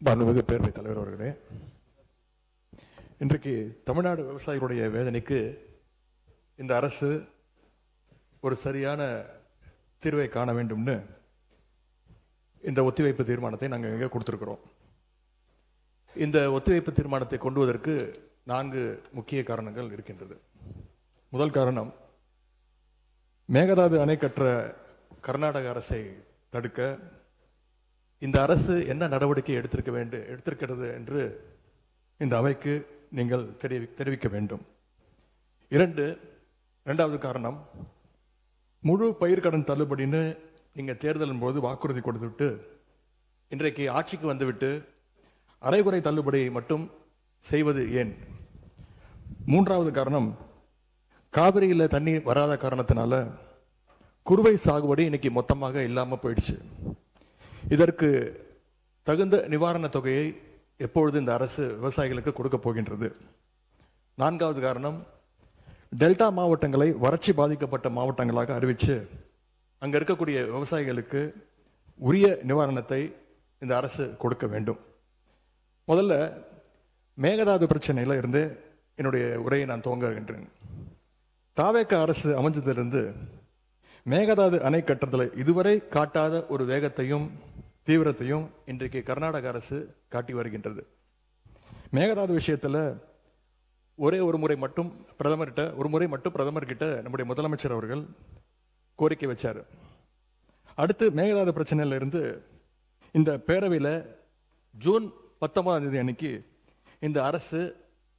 மாண்புமிகு பேரவைத் தலைவர் அவர்களே, இன்றைக்கு தமிழ்நாடு விவசாயிகளுடைய வேதனைக்கு இந்த அரசு ஒரு சரியான தீர்வை காண வேண்டும்னு இந்த ஒத்திவைப்பு தீர்மானத்தை நாங்கள் இங்கே கொடுத்துருக்கிறோம். இந்த ஒத்திவைப்பு தீர்மானத்தை கொண்டுவதற்கு 4 முக்கிய காரணங்கள் இருக்கின்றது. முதல் காரணம், மேகதாது அணை கட்டுற கர்நாடக அரசை தடுக்க இந்த அரசு என்ன நடவடிக்கை எடுத்திருக்கிறது என்று இந்த அவைக்கு நீங்கள் தெரிவிக்க வேண்டும். இரண்டாவது காரணம், முழு பயிர்க்கடன் தள்ளுபடின்னு நீங்கள் தேர்தலின் போது வாக்குறுதி கொடுத்துவிட்டு இன்றைக்கு ஆட்சிக்கு வந்துவிட்டு அரைகுறை தள்ளுபடி மட்டும் செய்வது ஏன்? மூன்றாவது காரணம், காவிரியில் தண்ணீர் வராத காரணத்தினால குறுவை சாகுபடி இன்னைக்கு மொத்தமாக இல்லாமல் போயிடுச்சு. இதற்கு தகுந்த நிவாரண தொகையை எப்பொழுது இந்த அரசு விவசாயிகளுக்கு கொடுக்க போகின்றது? நான்காவது காரணம், டெல்டா மாவட்டங்களை வறட்சி பாதிக்கப்பட்ட மாவட்டங்களாக அறிவித்து அங்கே இருக்கக்கூடிய விவசாயிகளுக்கு உரிய நிவாரணத்தை இந்த அரசு கொடுக்க வேண்டும். முதல்ல மேகதாது பிரச்சனையில் இருந்து என்னுடைய உரையை நான் துவங்குகின்றேன். தாவேக அரசு அமைஞ்சதிலிருந்து மேகதாது அணை கட்டுறதுல இதுவரை காட்டாத ஒரு வேகத்தையும் தீவிரத்தையும் இன்றைக்கு கர்நாடக அரசு காட்டி வருகின்றது. மேகதாது விஷயத்தில் ஒரு முறை மட்டும் பிரதமர்கிட்ட நம்முடைய முதலமைச்சர் அவர்கள் கோரிக்கை வச்சார். அடுத்து மேகதாது பிரச்சனையில இருந்து இந்த பேரவையில் ஜூன் 19 அன்னைக்கு இந்த அரசு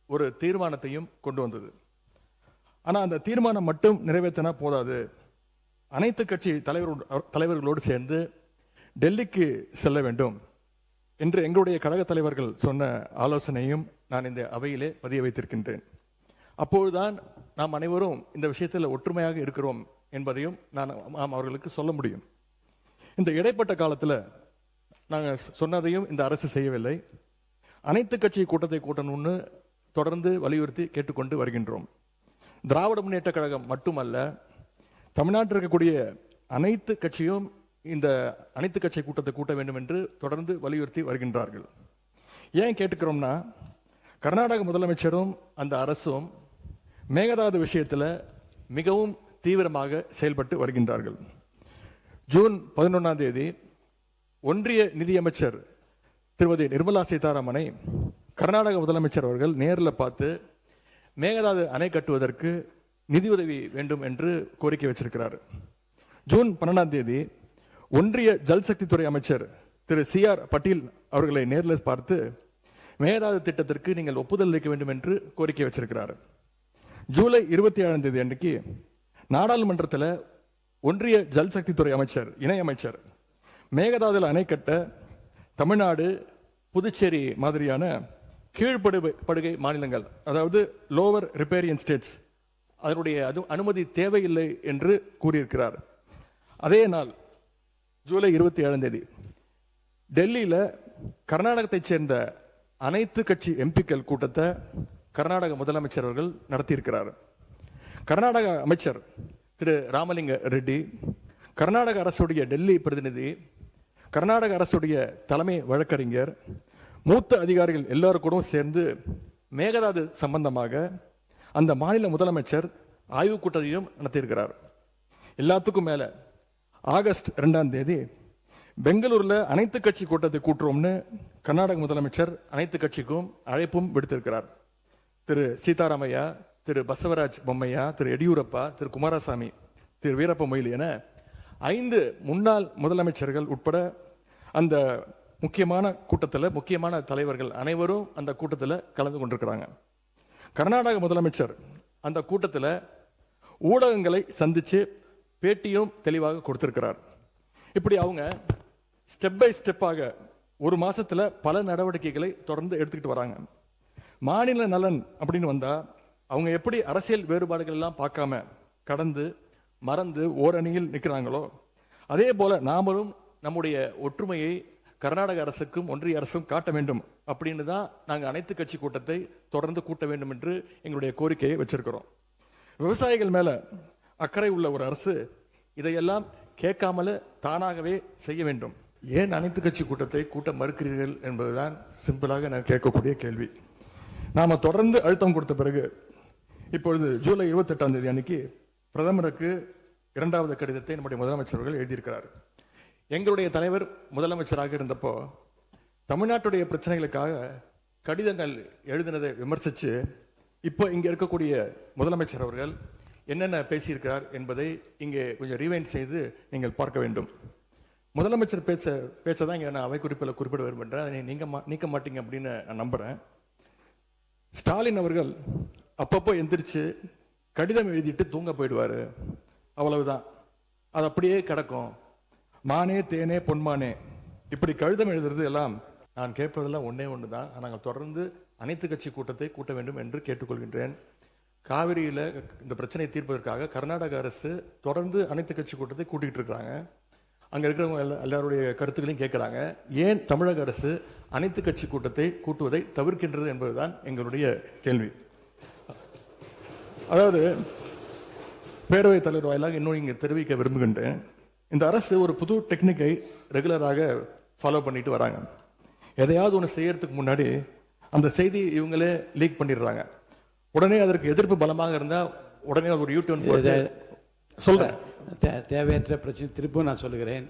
ஒரு தீர்மானத்தையும் கொண்டு வந்தது. ஆனால் அந்த தீர்மானம் மட்டும் நிறைவேற்றினா போதாது, அனைத்து கட்சி தலைவர்களோடு சேர்ந்து டெல்லிக்கு செல்ல வேண்டும் என்று எங்களுடைய கழக தலைவர்கள் சொன்ன ஆலோசனையும் நான் இந்த அவையிலே பதிய வைத்திருக்கின்றேன். அப்பொழுதுதான் நாம் அனைவரும் இந்த விஷயத்தில் ஒற்றுமையாக இருக்கிறோம் என்பதையும் நாம் அவர்களுக்கு சொல்ல முடியும். இந்த இடைப்பட்ட காலத்தில் நாங்கள் சொன்னதையும் இந்த அரசு செய்யவில்லை. அனைத்து கட்சி கூட்டத்தை கூட்டணும்னு தொடர்ந்து வலியுறுத்தி கேட்டுக்கொண்டு வருகின்றோம். திராவிட முன்னேற்ற கழகம் மட்டுமல்ல, தமிழ்நாட்டில் இருக்கக்கூடிய அனைத்து கட்சியும் இந்த அனைத்து கட்சி கூட்டத்தை கூட்ட வேண்டும் என்று தொடர்ந்து வலியுறுத்தி வருகின்றார்கள். ஏன் கேட்டுக்கிறோம்னா, கர்நாடக முதலமைச்சரும் அந்த அரசும் மேகதாது விஷயத்தில் மிகவும் தீவிரமாக செயல்பட்டு வருகின்றார்கள். ஜூன் 11 ஒன்றிய நிதியமைச்சர் திருமதி நிர்மலா சீதாராமனை கர்நாடக முதலமைச்சர் அவர்கள் நேரில் பார்த்து மேகதாது அணை கட்டுவதற்கு நிதியுதவி வேண்டும் என்று கோரிக்கை வச்சிருக்கிறார். ஜூன் 12 ஒன்றிய ஜல்சக்தித்துறை அமைச்சர் திரு CR பட்டீல் அவர்களை நேரில் பார்த்து மேகதாது திட்டத்திற்கு நீங்கள் ஒப்புதல் அளிக்க வேண்டும் என்று கோரிக்கை வச்சிருக்கிறார். ஜூலை 27 அன்னைக்கு நாடாளுமன்றத்தில் ஒன்றிய ஜல்சக்தித்துறை அமைச்சர் இணையமைச்சர் மேகதாதுல அணை கட்ட தமிழ்நாடு, புதுச்சேரி மாதிரியான கீழ்ப்படுகை மாநிலங்கள், அதாவது லோவர் ரிப்பேரியன் ஸ்டேட்ஸ், அதனுடைய அனுமதி தேவையில்லை என்று கூறியிருக்கிறார். அதே நாள் ஜூலை 27 டெல்லியில் கர்நாடகத்தைச் சேர்ந்த அனைத்து கட்சி எம்பிக்கள் கூட்டத்தை கர்நாடக முதலமைச்சர் அவர்கள் நடத்தியிருக்கிறார். கர்நாடக அமைச்சர் திரு ராமலிங்க ரெட்டி, கர்நாடக அரசுடைய டெல்லி பிரதிநிதி, கர்நாடக அரசுடைய தலைமை வழக்கறிஞர், மூத்த அதிகாரிகள் எல்லாரும் கூட சேர்ந்து மேகதாது சம்பந்தமாக அந்த மாநில முதலமைச்சர் ஆய்வுக் கூட்டத்தையும் நடத்தியிருக்கிறார். எல்லாத்துக்கும் மேல ஆகஸ்ட் 2 பெங்களூர்ல அனைத்து கட்சி கூட்டத்தை கூட்டுறோம்னு கர்நாடக முதலமைச்சர் அனைத்து கட்சிக்கும் அழைப்பும் விடுத்திருக்கிறார். திரு சீதாராமையா, திரு பசவராஜ் பொம்மையா, திரு எடியூரப்பா, திரு குமாரசாமி, திரு வீரப்ப மொய்லி என 5 முன்னாள் முதலமைச்சர்கள் உட்பட அந்த முக்கியமான கூட்டத்தில் முக்கியமான தலைவர்கள் அனைவரும் அந்த கூட்டத்தில் கலந்து கொண்டிருக்கிறாங்க. கர்நாடக முதலமைச்சர் அந்த கூட்டத்தில் ஊடகங்களை சந்திச்சு பேட்டியும் தெளிவாக கொடுத்திருக்கிறார். இப்படி அவங்க ஸ்டெப் பை ஸ்டெப்பாக ஒரு மாசத்துல பல நடவடிக்கைகளை தொடர்ந்து எடுத்துக்கிட்டு வராங்க. மாநில நலன் அப்படின்னு வந்தா அவங்க எப்படி அரசியல் வேறுபாடுகள் எல்லாம் பார்க்காம கடந்து மறந்து ஓரணியில் நிற்கிறாங்களோ, அதே போல நாமளும் நம்முடைய ஒற்றுமையை கர்நாடக அரசுக்கும் ஒன்றிய அரசும் காட்ட வேண்டும் அப்படின்னு தான் நாங்கள் அனைத்து கட்சி கூட்டத்தை தொடர்ந்து கூட்ட வேண்டும் என்று எங்களுடைய கோரிக்கையை வச்சிருக்கிறோம். விவசாயிகள் மேல அக்கறை உள்ள ஒரு அரசு இதையெல்லாம் கேட்காமல தானாகவே செய்ய வேண்டும். ஏன் அனைத்து கட்சி கூட்டத்தை கூட்ட மறுக்கிறீர்கள் என்பதுதான் சிம்பிளாக நான் கேட்கக்கூடிய கேள்வி. நாம தொடர்ந்து அழுத்தம் கொடுத்த பிறகு இப்பொழுது ஜூலை 28ஆம் தேதி அன்னைக்கு பிரதமருக்கு 2வது கடிதத்தை நம்முடைய முதலமைச்சர்கள் எழுதியிருக்கிறார். எங்களுடைய தலைவர் முதலமைச்சராக இருந்தப்போ தமிழ்நாட்டுடைய பிரச்சனைகளுக்காக கடிதங்கள் எழுதினதை விமர்சித்து இப்போ இங்கே இருக்கக்கூடிய முதலமைச்சர் அவர்கள் என்னென்ன பேசியிருக்கிறார் என்பதை இங்கே கொஞ்சம் ரீவைண்ட் செய்து நீங்கள் பார்க்க வேண்டும். முதலமைச்சர் பேச்சை தான் இங்கே நான் அவை குறிப்பில் குறிப்பிட விரும்புகிறேன். அதை நீக்க மாட்டீங்க அப்படின்னு நான் நம்புகிறேன். ஸ்டாலின் அவர்கள் அப்பப்போ எந்திரிச்சு கடிதம் எழுதிட்டு தூங்க போயிடுவார், அவ்வளவுதான், அது அப்படியே கிடக்கும். மானே தேனே பொன்மானே இப்படி கடிதம் எழுதுறது எல்லாம் நான் கேட்பதெல்லாம் ஒன்று தான். நாங்கள் தொடர்ந்து அனைத்து கட்சி கூட்டத்தை கூட்ட வேண்டும் என்று கேட்டுக்கொள்கின்றேன். காவிரியில் இந்த பிரச்சனையை தீர்ப்பதற்காக கர்நாடக அரசு தொடர்ந்து அனைத்து கட்சி கூட்டத்தை கூட்டிகிட்டு இருக்கிறாங்க. அங்கே இருக்கிறவங்க எல்லாருடைய கருத்துக்களையும் கேட்குறாங்க. ஏன் தமிழக அரசு அனைத்து கட்சி கூட்டத்தை கூட்டுவதை தவிர்க்கின்றது என்பதுதான் எங்களுடைய கேள்வி. அதாவது பேரவைத் தலைவர் வாயிலாக இன்னும் இங்கே தெரிவிக்க விரும்புகின்றேன். இந்த அரசு ஒரு புது டெக்னிக்கை ரெகுலராக ஃபாலோ பண்ணிட்டு வராங்க. எதையாவது ஒன்று செய்யறதுக்கு முன்னாடி அந்த செய்தி இவங்களே லீக் பண்ணிடுறாங்க. உடனே அதற்கு எதிர்ப்பு பலமாக இருந்தால் உடனே ஒரு யூடியூன் சொல்றேன். தேவையற்ற பிரச்சனை திருப்பும் நான் சொல்லுகிறேன்.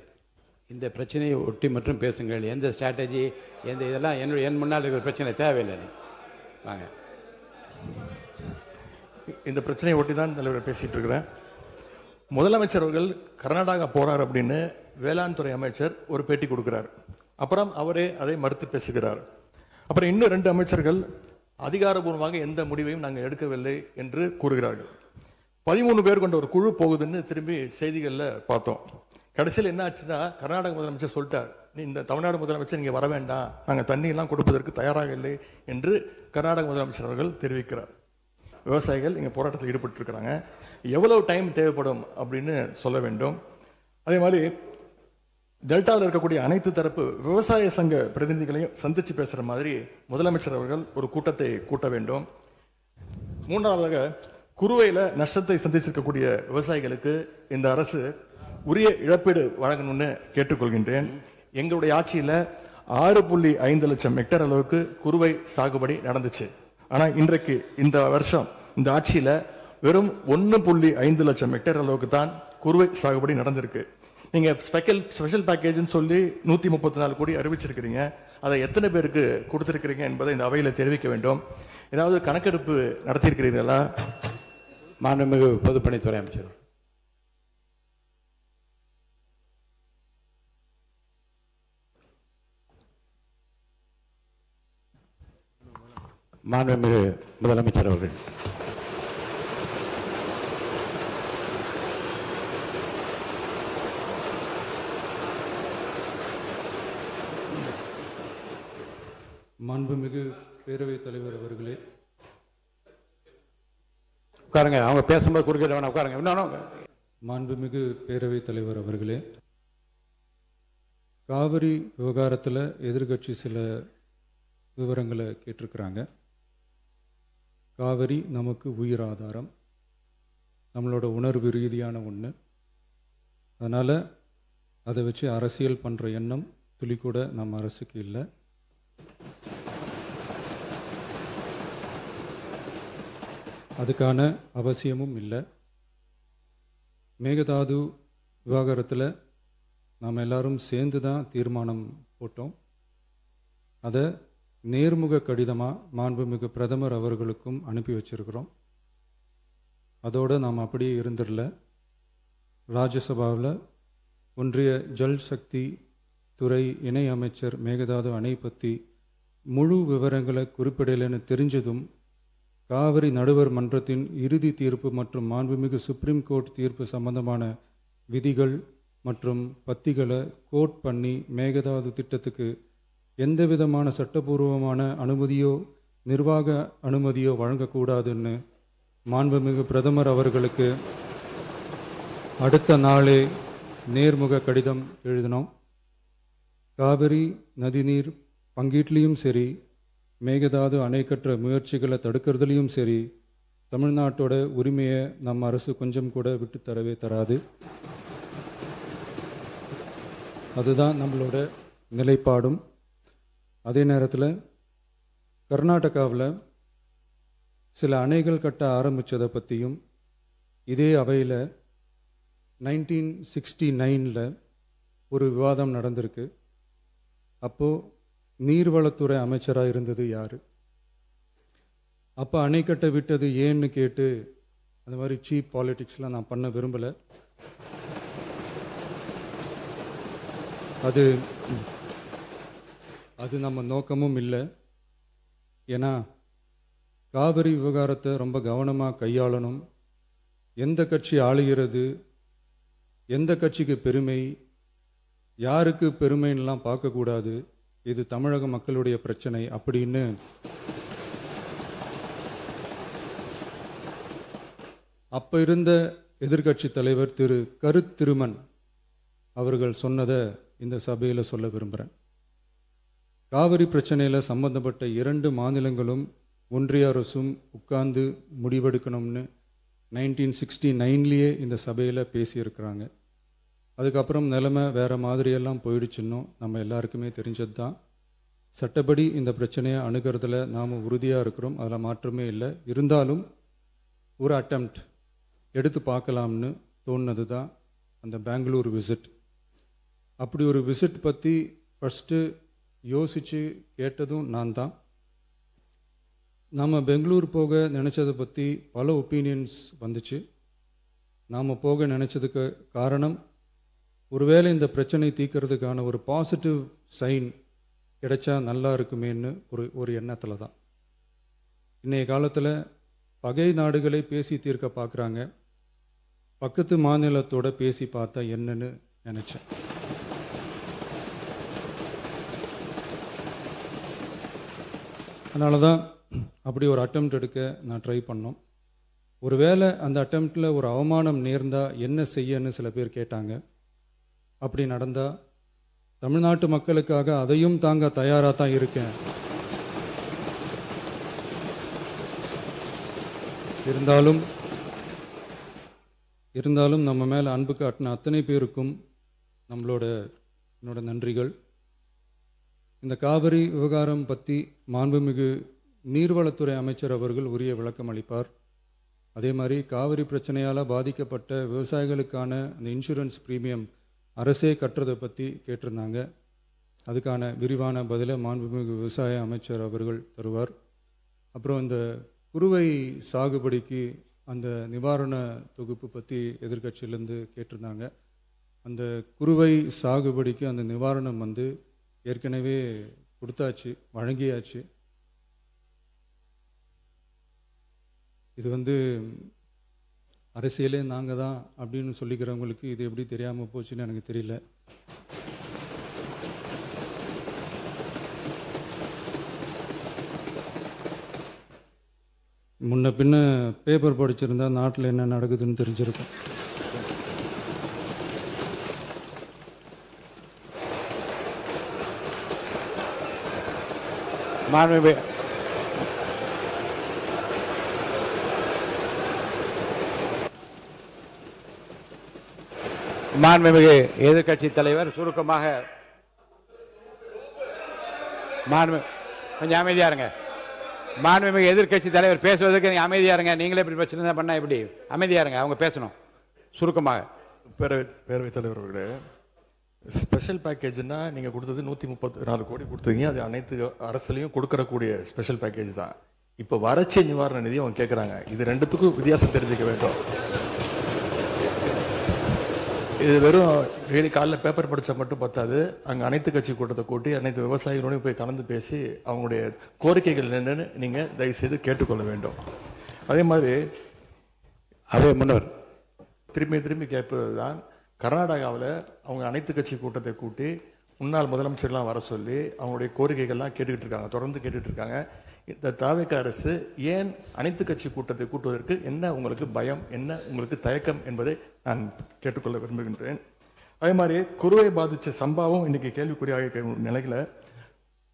இந்த பிரச்சனையை ஒட்டி மற்றும் பேசுங்கள். எந்த ஸ்ட்ராட்டஜி எந்த இதெல்லாம் என் முன்னால் இருக்கிற பிரச்சனை தேவையில்லை. வாங்க, இந்த பிரச்சனையை ஒட்டி தான் தலைவர் பேசிட்டு இருக்கிறேன். முதலமைச்சர் அவர்கள் கர்நாடகா போறார் அப்படின்னு வேளாண் துறை அமைச்சர் ஒரு பேட்டி கொடுக்கிறார். அப்புறம் அவரே அதை மறுத்து பேசுகிறார். அப்புறம் இன்னும் 2 அமைச்சர்கள் அதிகாரபூர்வமாக எந்த முடிவையும் நாங்கள் எடுக்கவில்லை என்று கூறுகிறார்கள். 13 பேர் கொண்ட ஒரு குழு போகுதுன்னு திரும்பி செய்திகளில் பார்த்தோம். கடைசியில் என்ன ஆச்சுன்னா கர்நாடக முதலமைச்சர் சொல்லிட்டார், இந்த தமிழ்நாடு முதலமைச்சர் இங்கே வர வேண்டாம், நாங்கள் தண்ணியெல்லாம் கொடுப்பதற்கு தயாராக இல்லை என்று கர்நாடக முதலமைச்சர் அவர்கள் தெரிவிக்கிறார். விவசாயிகள் இங்கே போராட்டத்தில் ஈடுபட்டு இருக்கிறாங்க. எவ்வளவு டைம் தேவைப்படும் அப்படின்னு சொல்ல வேண்டும். அதே மாதிரி டெல்டாவில் இருக்கக்கூடிய அனைத்து தரப்பு விவசாய சங்க பிரதிநிதிகளையும் சந்திச்சு பேசுற மாதிரி முதலமைச்சர் அவர்கள் ஒரு கூட்டத்தை கூட்ட வேண்டும். 3வதாக குறுவையில் நஷ்டத்தை சந்திச்சிருக்கக்கூடிய விவசாயிகளுக்கு இந்த அரசு உரிய இழப்பீடு வழங்கணும்னு கேட்டுக்கொள்கின்றேன். எங்களுடைய ஆட்சியில் 6.5 லட்சம் ஹெக்டேர் அளவுக்கு குறுவை சாகுபடி நடந்துச்சு. ஆனால் இன்றைக்கு இந்த வருஷம் இந்த ஆட்சியில் வெறும் 1.5 லட்சம் ஹெக்டேர் அளவுக்கு தான் குறுவை சாகுபடி நடந்திருக்கு. நீங்க ஸ்பெஷல் பேக்கேஜ்னு சொல்லி 134 கோடி அறிவிச்சிருக்கிறீங்க. அதை எத்தனை பேருக்கு கொடுத்திருக்கிறீங்க என்பதை இந்த அவையில் தெரிவிக்க வேண்டும். ஏதாவது கணக்கெடுப்பு நடத்தியிருக்கிறீர்களா? மாண்புமிகு பொதுப்பணித்துறை அமைச்சர். மாண்புமிகு முதலமைச்சர் அவர்கள். மாண்புமிகு பேரவைத் தலைவர் அவர்களே, உட்காருங்க. அவங்க பேசும்போது குறுக்கிட வேணாம், உட்காருங்க. இன்னும் மாண்புமிகு பேரவைத் தலைவர் அவர்களே, காவிரி விவகாரத்தில் எதிர்கட்சி சில விவரங்களை கேட்டிருக்கிறாங்க. காவிரி நமக்கு உயிர் ஆதாரம், நம்மளோட உணர்வு ரீதியான ஒன்று. அதனால் அதை வச்சு அரசியல் பண்ணுற எண்ணம் துளி கூட நம்ம அரசுக்கு இல்லை. அதுக்கான அவசியமும் இல்லை. மேகதாது விவகாரத்தில் நாம் எல்லாரும் சேர்ந்து தான் தீர்மானம் போட்டோம். அதை நேர்முக கடிதமாக மாண்புமிகு பிரதமர் அவர்களுக்கும் அனுப்பி வச்சிருக்கிறோம். அதோடு நாம் அப்படியே இருந்துடல. ராஜ்யசபாவில் ஒன்றிய ஜல் சக்தி துறை இணை அமைச்சர் மேகதாது அணை பற்றி முழு விவரங்களை குறிப்பிடலைன்னு தெரிஞ்சதும் காவிரி நடுவர் மன்றத்தின் இறுதி தீர்ப்பு மற்றும் மாண்புமிகு சுப்ரீம் கோர்ட் தீர்ப்பு சம்பந்தமான விதிகள் மற்றும் பத்திகளை கோட் பண்ணி மேகதாது திட்டத்துக்கு எந்த விதமான சட்டபூர்வமான அனுமதியோ நிர்வாக அனுமதியோ வழங்கக்கூடாதுன்னு மாண்புமிகு பிரதமர் அவர்களுக்கு அடுத்த நாளே நேர்முக கடிதம் எழுதினோம். காவிரி நதிநீர் பங்கீட்லேயும் சரி, மேகதாது அணை கட்டுற முயற்சிகளை தடுக்கிறதுலையும் சரி, தமிழ்நாட்டோட உரிமையை நம்ம அரசு கொஞ்சம் கூட விட்டு தரவே தராது. அதுதான் நம்மளோட நிலைப்பாடும். அதே நேரத்தில் கர்நாடகாவில் சில அணைகள் கட்ட ஆரம்பித்ததை பற்றியும் இதே அவையில் 1969 ஒரு விவாதம் நடந்திருக்கு. அப்போது நீர்வளத்துறை அமைச்சராக இருந்தது யார்? அப்போ அணை கட்ட விட்டது ஏன்னு கேட்டு அந்த மாதிரி சீப் பாலிடிக்ஸ்லாம் நான் பண்ண விரும்பலை. அது நம்ம நோக்கமும் இல்லை. ஏன்னா காவிரி விவகாரத்தை ரொம்ப கவனமாக கையாளணும். எந்த கட்சி ஆளுகிறது, எந்த கட்சிக்கு பெருமை, யாருக்கு பெருமைன்னெலாம் பார்க்கக்கூடாது. இது தமிழக மக்களுடைய பிரச்சனை அப்படின்னு அப்போ இருந்த எதிர்க்கட்சி தலைவர் திரு கருத்திருமன் அவர்கள் சொன்னதை இந்த சபையில் சொல்ல விரும்புகிறேன். காவிரி பிரச்சனையில் சம்பந்தப்பட்ட 2 மாநிலங்களும் ஒன்றிய அரசும் உட்கார்ந்து முடிவெடுக்கணும்னு 1969 இந்த சபையில் பேசியிருக்கிறாங்க. அதுக்கப்புறம் நிலைமை வேறு மாதிரியெல்லாம் போயிடுச்சுன்னும் நம்ம எல்லாருக்குமே தெரிஞ்சது தான். சட்டப்படி இந்த பிரச்சனையை அணுகிறதுல நாம் உறுதியாக இருக்கிறோம், அதில் மாற்றமே இல்லை. இருந்தாலும் ஒரு அட்டெம்ப்ட் எடுத்து பார்க்கலாம்னு தோணுனது தான் அந்த பெங்களூர் விசிட். அப்படி ஒரு விசிட் பற்றி ஃபஸ்ட்டு யோசித்து கேட்டதும் நான் தான். நாம் பெங்களூர் போக நினச்சதை பற்றி பல ஒப்பீனியன்ஸ் வந்துச்சு. நாம் போக நினச்சதுக்கு காரணம், ஒருவேளை இந்த பிரச்சனை தீர்க்கறதுக்கான ஒரு பாசிட்டிவ் சைன் கிடைச்சா நல்லா இருக்குமேன்னு ஒரு எண்ணத்தில் தான். இன்றைய காலத்தில் பகை நாடுகளை பேசி தீர்க்க பார்க்குறாங்க, பக்கத்து மாநிலத்தோட பேசி பார்த்தா என்னன்னு நினச்சேன். அதனால தான் அப்படி ஒரு அட்டெம்ப்ட் எடுக்க நான் ட்ரை பண்ணோம். ஒருவேளை அந்த அட்டெம்ப்டில் ஒரு அவமானம் நேர்ந்தால் என்ன செய்யன்னு சில பேர் கேட்டாங்க. அப்படி நடந்தால் தமிழ்நாட்டு மக்களுக்காக அதையும் தாங்க தயாராக தான் இருக்கேன். இருந்தாலும் நம்ம மேலே அன்பு காட்டின அத்தனை பேருக்கும் என்னோட நன்றிகள். இந்த காவிரி விவகாரம் பற்றி மாண்புமிகு நீர்வளத்துறை அமைச்சர் அவர்கள் உரிய விளக்கம் அளிப்பார். அதே மாதிரி காவிரி பிரச்சனையால் பாதிக்கப்பட்ட விவசாயிகளுக்கான அந்த இன்சூரன்ஸ் ப்ரீமியம் அரசே கட்டுறதை பற்றி கேட்டிருந்தாங்க. அதுக்கான விரிவான பதிலை மாண்புமிகு விவசாய அமைச்சர் அவர்கள் தருவார். அப்புறம் இந்த குறுவை சாகுபடிக்கு அந்த நிவாரண தொகுப்பு பற்றி எதிர்க்கட்சியிலேருந்து கேட்டிருந்தாங்க. அந்த குறுவை சாகுபடிக்கு அந்த நிவாரணம் ஏற்கனவே கொடுத்தாச்சு, வழங்கியாச்சு. இது அரசியலே நாங்கள் தான் அப்படின்னு சொல்லிக்கிறவங்களுக்கு இது எப்படி தெரியாமல் போச்சுன்னு எனக்கு தெரியல. முன்ன பின்ன பேப்பர் படிச்சிருந்தா நாட்டில் என்ன நடக்குதுன்னு தெரிஞ்சிருக்கும். மாண்புமிகு எதிர்க்கட்சி தலைவர் சுருக்கமாக. கொஞ்சம் அமைதியா இருங்க. மாண்புமிகு எதிர்க்கட்சி தலைவர் பேசுவதற்கு நீங்க அமைதியா இருங்க. நீங்களே இப்படி பிரச்சனை பண்ணா எப்படி? அமைதியா இருங்க, அவங்க பேசணும் சுருக்கமாக. பேரவைத் தலைவர் அவர்களே, ஸ்பெஷல் பேக்கேஜ்னா நீங்கள் கொடுத்தது 134 கோடி கொடுத்தீங்க. அது அனைத்து அரசுலையும் கொடுக்கறக்கூடிய ஸ்பெஷல் பேக்கேஜ் தான். இப்போ வறட்சி நிவாரண நிதி அவங்க கேட்குறாங்க. இது ரெண்டுத்துக்கும் வித்தியாசம் தெரிஞ்சுக்க வேண்டும். இது வெறும் டெய்லி காலைல பேப்பர் படித்தா மட்டும் பத்தாது. அங்கே அனைத்து கட்சி கூட்டத்தை கூட்டி அனைத்து விவசாயிகளோடையும் போய் கலந்து பேசி அவங்களுடைய கோரிக்கைகள் என்னன்னு நீங்கள் தயவுசெய்து கேட்டுக்கொள்ள வேண்டும். அதே மாதிரி முன்னவர் திரும்பி கேட்பது தான், கர்நாடகாவில் அவங்க அனைத்து கட்சி கூட்டத்தை கூட்டி முன்னாள் முதலமைச்சர்லாம் வர சொல்லி அவங்களுடைய கோரிக்கைகள்லாம் கேட்டுக்கிட்டு இருக்காங்க, தொடர்ந்து கேட்டுட்டு இருக்காங்க. இந்த தாவேக அரசு ஏன் அனைத்து கட்சி கூட்டத்தை கூட்டுவதற்கு என்ன உங்களுக்கு பயம், என்ன உங்களுக்கு தயக்கம் என்பதை நான் கேட்டுக்கொள்ள விரும்புகின்றேன். அதே மாதிரி குறுவை பாதித்த சம்பவம் இன்னைக்கு கேள்விக்குறியாக நிலையில்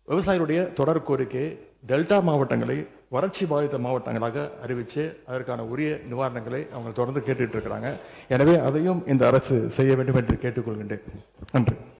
விவசாயிகளுடைய தொடர் கோரிக்கை டெல்டா மாவட்டங்களை வறட்சி பாதித்த மாவட்டங்களாக அறிவித்து அதற்கான உரிய நிவாரணங்களை அவங்க தொடர்ந்து கேட்டுட்டு இருக்கிறாங்க. எனவே அதையும் இந்த அரசு செய்ய வேண்டும் என்று கேட்டுக்கொள்கின்றேன். நன்றி.